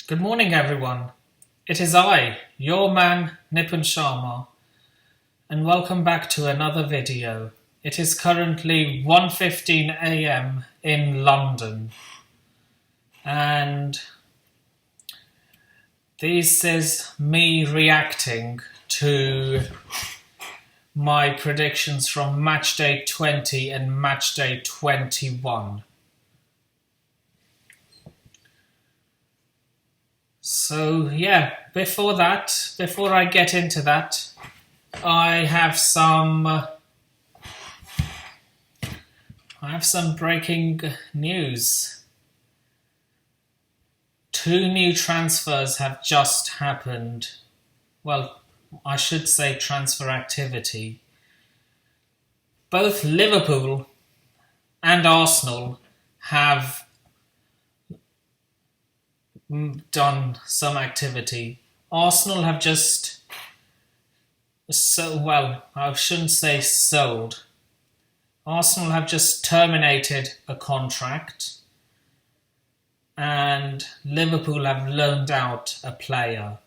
Good morning, everyone. It is I, your man, Nipun Sharma, and welcome back to another video. It is currently 1:15 a.m. in London, and this is me reacting to my predictions from Matchday 20 and Matchday 21. So yeah, before I get into that, I have some breaking news. 2 new transfers have just happened. Well, I should say transfer activity. Both Liverpool and Arsenal have done some activity. Arsenal have just I shouldn't say sold. Arsenal have just terminated a contract, and Liverpool have loaned out a player.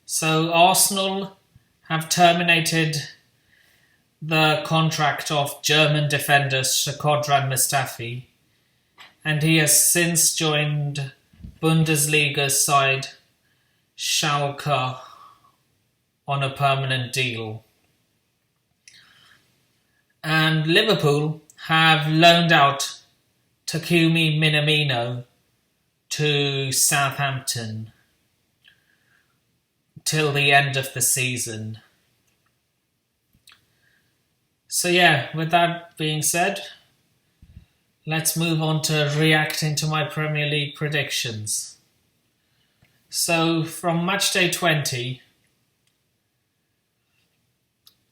So Arsenal have terminated the contract of German defender Shkodran Mustafi, and he has since joined Bundesliga side Schalke on a permanent deal. And Liverpool have loaned out Takumi Minamino to Southampton till the end of the season. So yeah, with that being said, let's move on to reacting to my Premier League predictions. So from Matchday 20,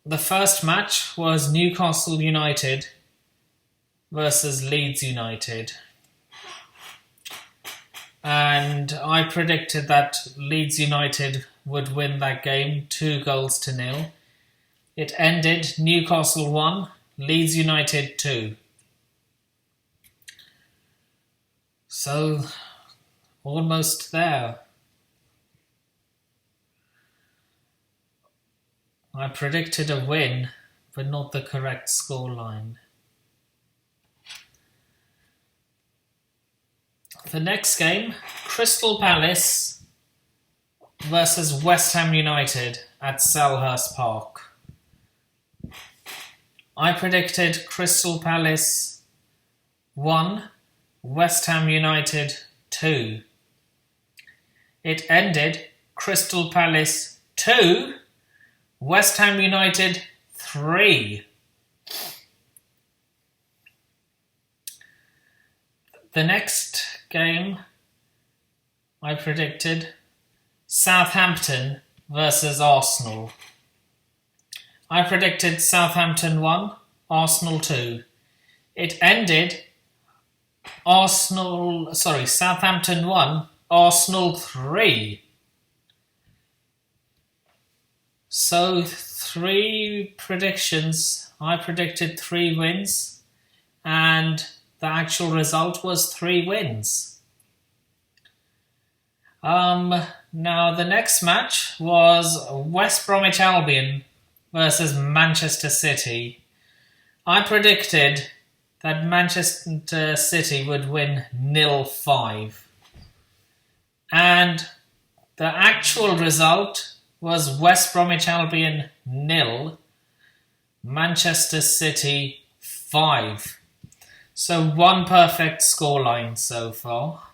the first match was Newcastle United versus Leeds United. And I predicted that Leeds United would win that game 2-0. It ended Newcastle 1, Leeds United 2. So, almost there. I predicted a win, but not the correct scoreline. The next game, Crystal Palace versus West Ham United at Selhurst Park. I predicted Crystal Palace 1, West Ham United 2. It ended Crystal Palace 2, West Ham United 3. The next game I predicted Southampton versus Arsenal. I predicted Southampton 1, Arsenal 2. It ended Southampton 1, Arsenal 3. So 3 predictions. I predicted 3 wins, and the actual result was 3 wins. Now the next match was West Bromwich Albion versus Manchester City. I predicted that Manchester City would win 0-5. And the actual result was West Bromwich Albion 0, Manchester City 5. So 1 perfect scoreline so far.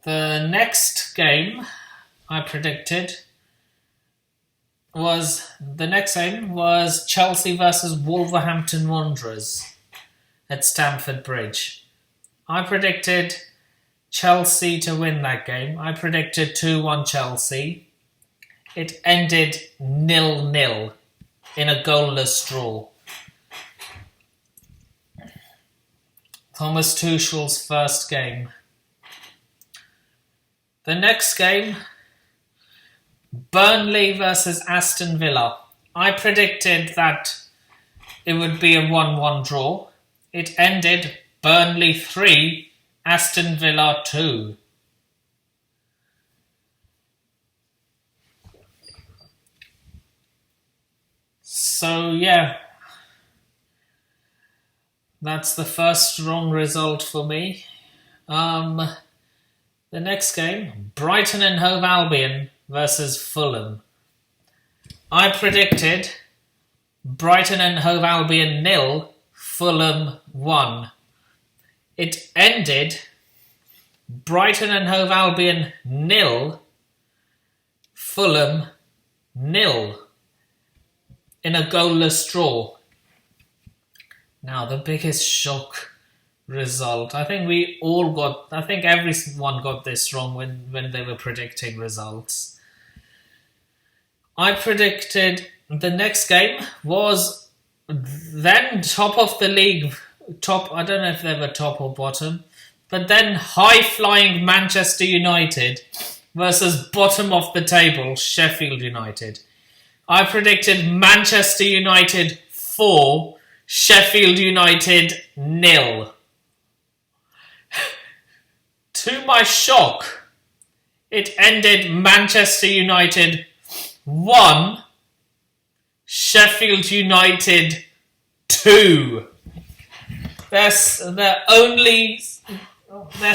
The next game I predicted was Chelsea versus Wolverhampton Wanderers at Stamford Bridge. I predicted Chelsea to win that game. I predicted 2-1 Chelsea. It ended 0-0 in a goalless draw. Thomas Tuchel's first game. The next game, Burnley versus Aston Villa. I predicted that it would be a 1-1 draw. It ended Burnley 3, Aston Villa 2. So yeah, that's the first wrong result for me. The next game, Brighton and Hove Albion versus Fulham. I predicted Brighton and Hove Albion 0, Fulham 1. It ended Brighton and Hove Albion 0, Fulham 0 in a goalless draw. Now the biggest shock result. I think everyone got this wrong when they were predicting results. I predicted the next game was then top of the league, I don't know if they were top or bottom, but then high-flying Manchester United versus bottom of the table Sheffield United. I predicted Manchester United 4, Sheffield United 0. To my shock, it ended Manchester United 1, Sheffield United 2. Their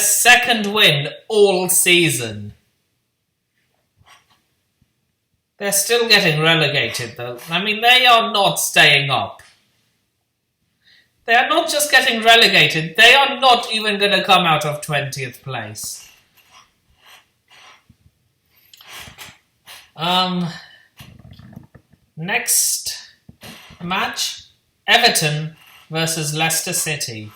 second win all season. They're still getting relegated though. I mean, they are not staying up. They are not just getting relegated, they are not even going to come out of 20th place. Next match, Everton versus Leicester City.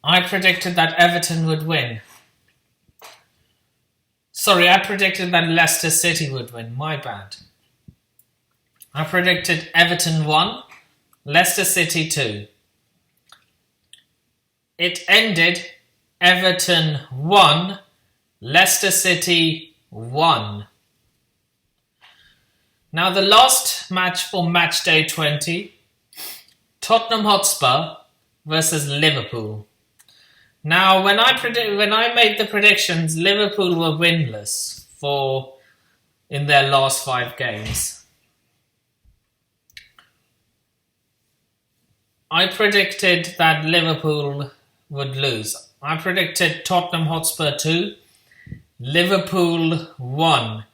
I predicted that Everton would win. Sorry, I predicted that Leicester City would win. My bad. I predicted Everton 1, Leicester City 2. It ended Everton 1, Leicester City 1. Now the last match for Matchday 20, Tottenham Hotspur versus Liverpool. Now, when I made the predictions, Liverpool were winless in their last 5 games. I predicted that Liverpool would lose. I predicted Tottenham Hotspur 2, Liverpool 1.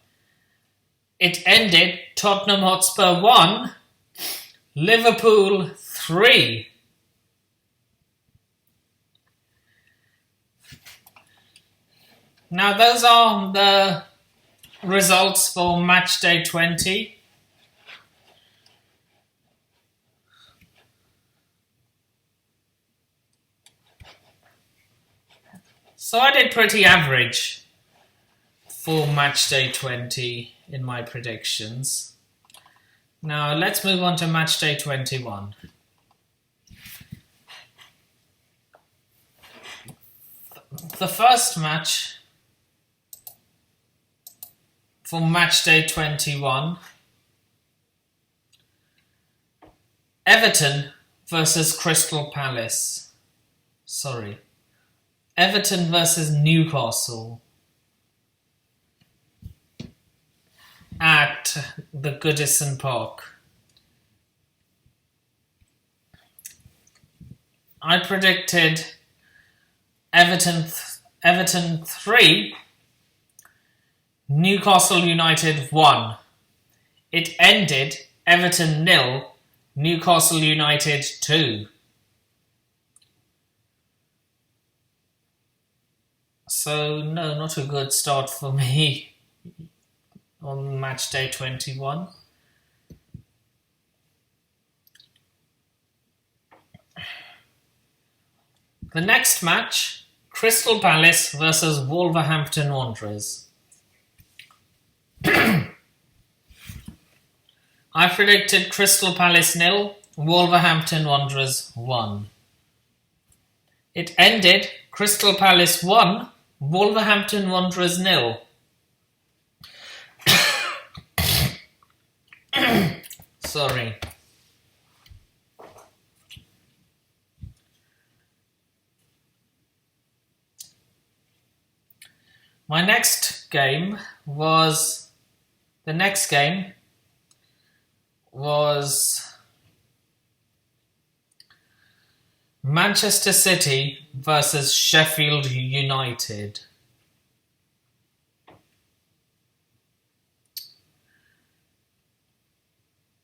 It ended Tottenham Hotspur 1, Liverpool 3. Now those are the results for Matchday 20. So I did pretty average for Matchday 20 in my predictions. Now let's move on to Matchday 21. The first match for Matchday 21, Everton versus Crystal Palace. Everton versus Newcastle at the Goodison Park. I predicted Everton 3, Newcastle United 1. It ended Everton 0, Newcastle United 2. So no, not a good start for me on Matchday 21. The next match, Crystal Palace versus Wolverhampton Wanderers. I predicted Crystal Palace 0, Wolverhampton Wanderers 1. It ended Crystal Palace 1, Wolverhampton Sorry. My next game was Manchester City versus Sheffield United.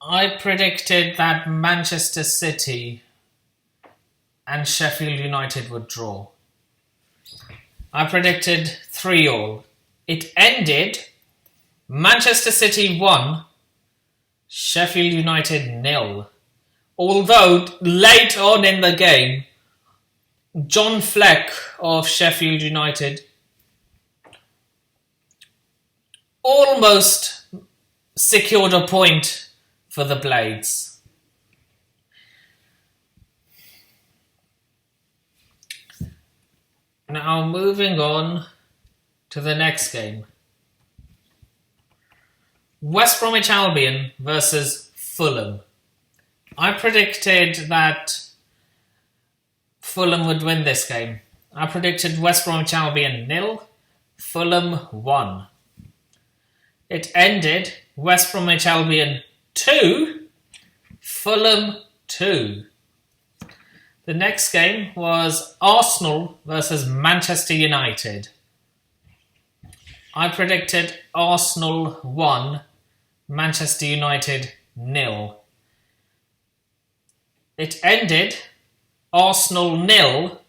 I predicted that Manchester City and Sheffield United would draw. I predicted 3-3. It ended Manchester City 1, Sheffield United 0. Although late on in the game, John Fleck of Sheffield United almost secured a point for the Blades. Now moving on to the next game. West Bromwich Albion versus Fulham. I predicted that Fulham would win this game. I predicted West Bromwich Albion 0, Fulham 1. It ended West Bromwich Albion 2, Fulham 2. The next game was Arsenal versus Manchester United. I predicted Arsenal 1, Manchester United 0. It ended Arsenal 0,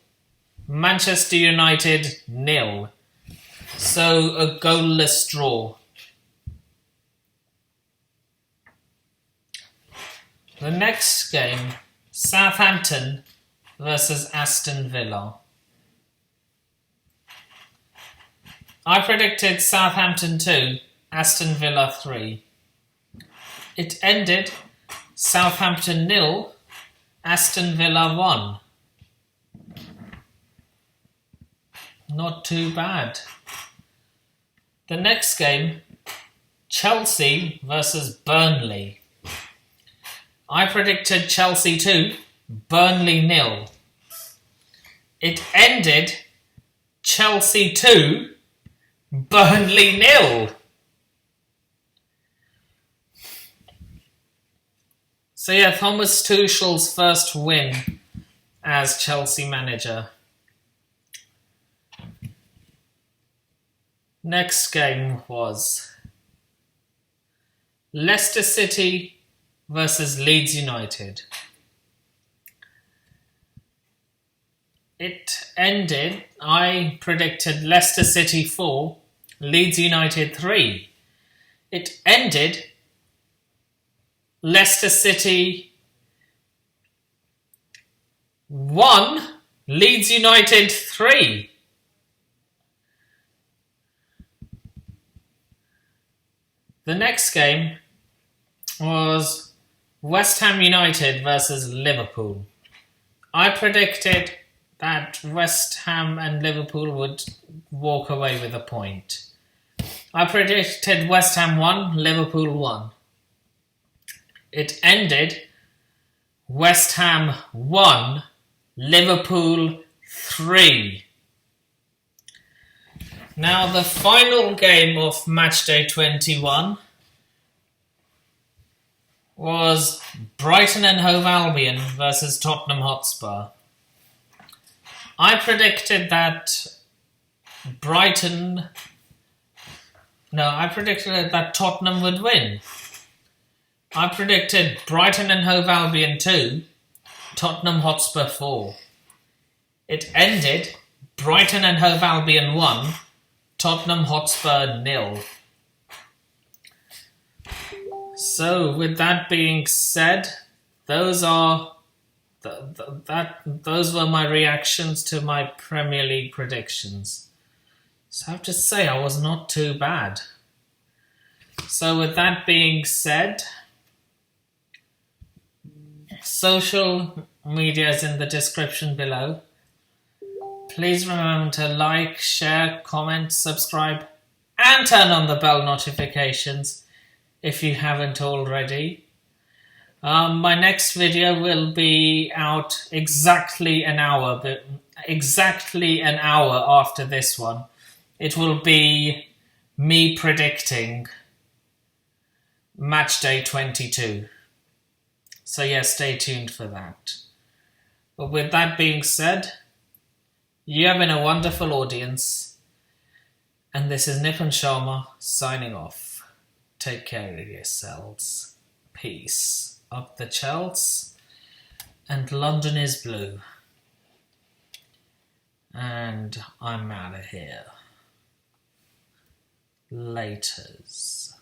Manchester United 0. So a goalless draw. The next game, Southampton versus Aston Villa. I predicted Southampton 2, Aston Villa 3. It ended Southampton 0, Aston Villa 1. Not too bad. The next game, Chelsea versus Burnley. I predicted Chelsea 2, Burnley 0. It ended Chelsea 2, Burnley 0. So yeah, Thomas Tuchel's first win as Chelsea manager. Next game was Leicester City versus Leeds United. It ended, I predicted Leicester City 4, Leeds United 3. It ended Leicester City 1, Leeds United 3. The next game was West Ham United versus Liverpool. I predicted that West Ham and Liverpool would walk away with a point. I predicted West Ham 1, Liverpool 1. It ended West Ham 1, Liverpool 3. Now the final game of Matchday 21 was Brighton and Hove Albion versus Tottenham Hotspur. I predicted that Tottenham would win. I predicted Brighton and Hove Albion 2, Tottenham Hotspur 4. It ended Brighton and Hove Albion 1, Tottenham Hotspur 0. So, with that being said, those were my reactions to my Premier League predictions. So I have to say I was not too bad. So with that being said, social media is in the description below. Please remember to like, share, comment, subscribe, and turn on the bell notifications if you haven't already. My next video will be out exactly an hour, but exactly an hour after this one. It will be me predicting Matchday 22. So yeah, stay tuned for that. But with that being said, you have been a wonderful audience, and this is Nipun Sharma signing off. Take care of yourselves. Peace. Up the Chels, and London is blue. And I'm out of here. Laters.